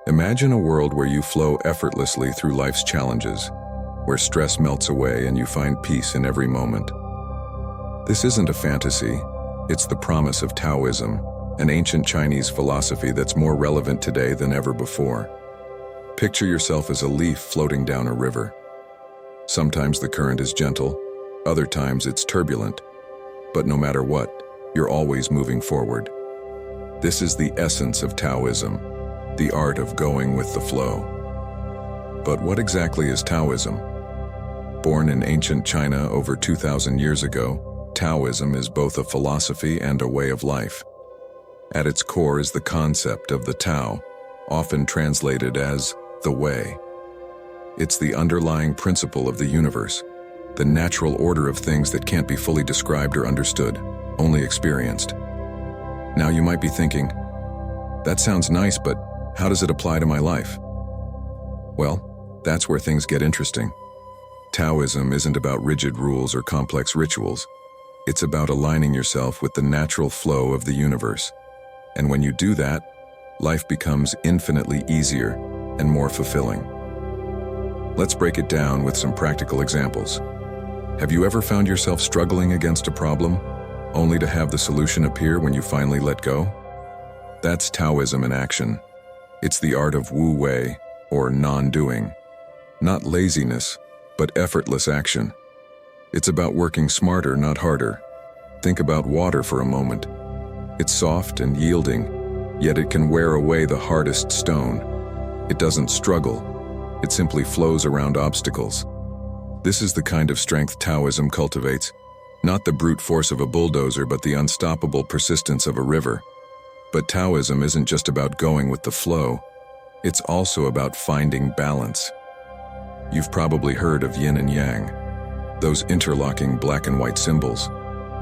Imagine a world where you flow effortlessly through life's challenges, where stress melts away and you find peace in every moment. This isn't a fantasy, it's the promise of Taoism, an ancient Chinese philosophy that's more relevant today than ever before. Picture yourself as a leaf floating down a river. Sometimes the current is gentle, other times it's turbulent, but no matter what, you're always moving forward. This is the essence of Taoism, the art of going with the flow. But what exactly is Taoism? Born in ancient China over 2,000 years ago, Taoism is both a philosophy and a way of life. At its core is the concept of the Tao, often translated as the way. It's the underlying principle of the universe, the natural order of things that can't be fully described or understood, only experienced. Now you might be thinking, that sounds nice, but how does it apply to my life? Well, that's where things get interesting. Taoism isn't about rigid rules or complex rituals. It's about aligning yourself with the natural flow of the universe. And when you do that, life becomes infinitely easier and more fulfilling. Let's break it down with some practical examples. Have you ever found yourself struggling against a problem, only to have the solution appear when you finally let go? That's Taoism in action. It's the art of Wu Wei, or non-doing. Not laziness, but effortless action. It's about working smarter, not harder. Think about water for a moment. It's soft and yielding, yet it can wear away the hardest stone. It doesn't struggle, it simply flows around obstacles. This is the kind of strength Taoism cultivates, not the brute force of a bulldozer, but the unstoppable persistence of a river. But Taoism isn't just about going with the flow, it's also about finding balance. You've probably heard of yin and yang, those interlocking black and white symbols.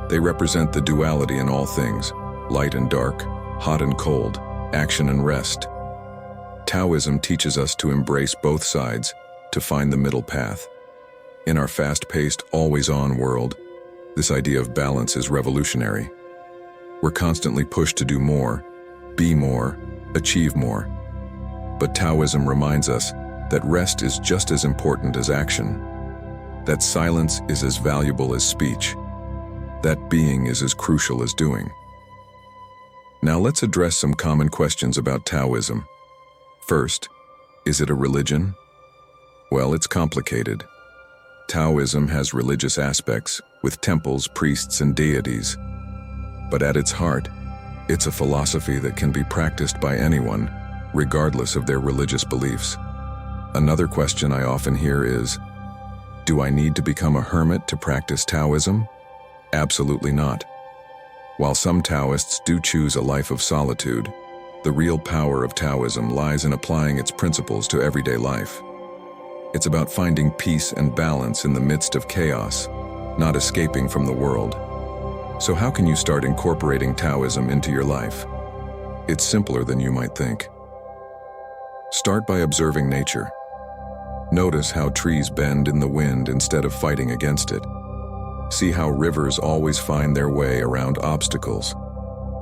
They represent the duality in all things, light and dark, hot and cold, action and rest. Taoism teaches us to embrace both sides, to find the middle path. In our fast-paced, always-on world, this idea of balance is revolutionary. We're constantly pushed to do more, be more, achieve more. But Taoism reminds us that rest is just as important as action, that silence is as valuable as speech, that being is as crucial as doing. Now let's address some common questions about Taoism. First, is it a religion? Well, it's complicated. Taoism has religious aspects, with temples, priests, and deities. But at its heart, it's a philosophy that can be practiced by anyone, regardless of their religious beliefs. Another question I often hear is, do I need to become a hermit to practice Taoism? Absolutely not. While some Taoists do choose a life of solitude, the real power of Taoism lies in applying its principles to everyday life. It's about finding peace and balance in the midst of chaos, not escaping from the world. So how can you start incorporating Taoism into your life? It's simpler than you might think. Start by observing nature. Notice how trees bend in the wind instead of fighting against it. See how rivers always find their way around obstacles.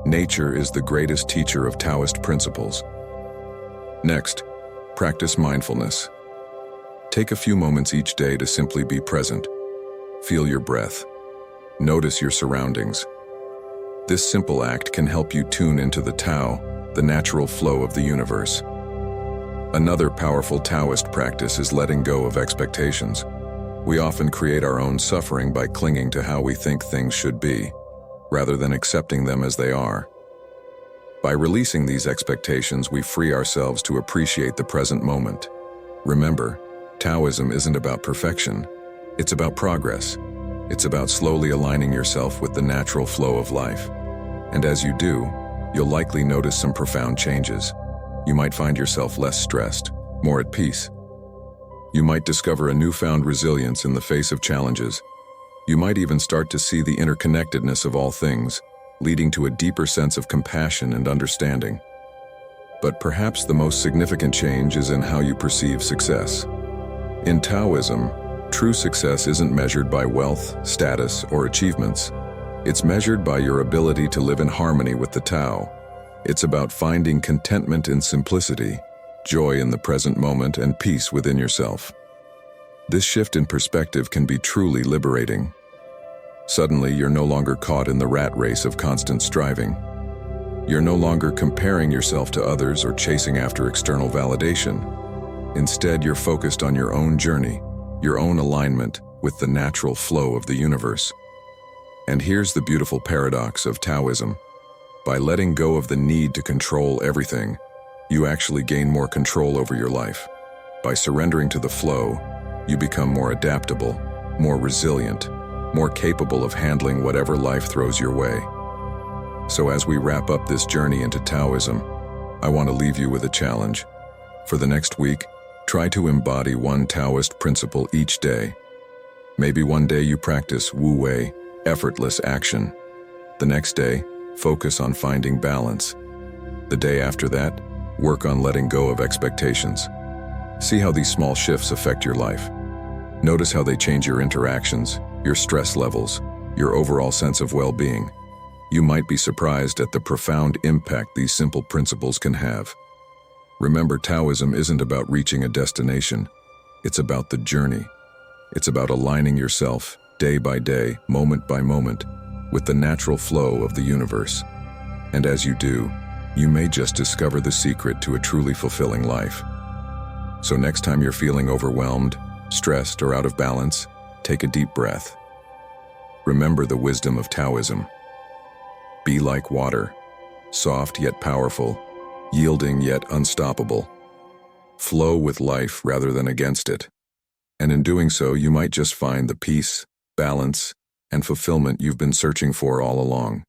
Nature is the greatest teacher of Taoist principles. Next, practice mindfulness. Take a few moments each day to simply be present. Feel your breath. Notice your surroundings. This simple act can help you tune into the Tao, the natural flow of the universe. Another powerful Taoist practice is letting go of expectations. We often create our own suffering by clinging to how we think things should be, rather than accepting them as they are. By releasing these expectations, we free ourselves to appreciate the present moment. Remember, Taoism isn't about perfection, it's about progress. It's about slowly aligning yourself with the natural flow of life. And as you do, you'll likely notice some profound changes. You might find yourself less stressed, more at peace. You might discover a newfound resilience in the face of challenges. You might even start to see the interconnectedness of all things, leading to a deeper sense of compassion and understanding. But perhaps the most significant change is in how you perceive success. In Taoism, true success isn't measured by wealth, status, or achievements. It's measured by your ability to live in harmony with the Tao. It's about finding contentment in simplicity, joy in the present moment, and peace within yourself. This shift in perspective can be truly liberating. Suddenly, you're no longer caught in the rat race of constant striving. You're no longer comparing yourself to others or chasing after external validation. Instead, you're focused on your own journey, your own alignment with the natural flow of the universe. And here's the beautiful paradox of Taoism. By letting go of the need to control everything, you actually gain more control over your life. By surrendering to the flow, you become more adaptable, more resilient, more capable of handling whatever life throws your way. So as we wrap up this journey into Taoism, I want to leave you with a challenge. For the next week, try to embody one Taoist principle each day. Maybe one day you practice Wu Wei, effortless action. The next day, focus on finding balance. The day after that, work on letting go of expectations. See how these small shifts affect your life. Notice how they change your interactions, your stress levels, your overall sense of well-being. You might be surprised at the profound impact these simple principles can have. Remember, Taoism isn't about reaching a destination. It's about the journey. It's about aligning yourself, day by day, moment by moment, with the natural flow of the universe. And as you do, you may just discover the secret to a truly fulfilling life. So next time you're feeling overwhelmed, stressed, or out of balance, take a deep breath. Remember the wisdom of Taoism. Be like water, soft yet powerful, yielding yet unstoppable. Flow with life rather than against it. And in doing so, you might just find the peace, balance, and fulfillment you've been searching for all along.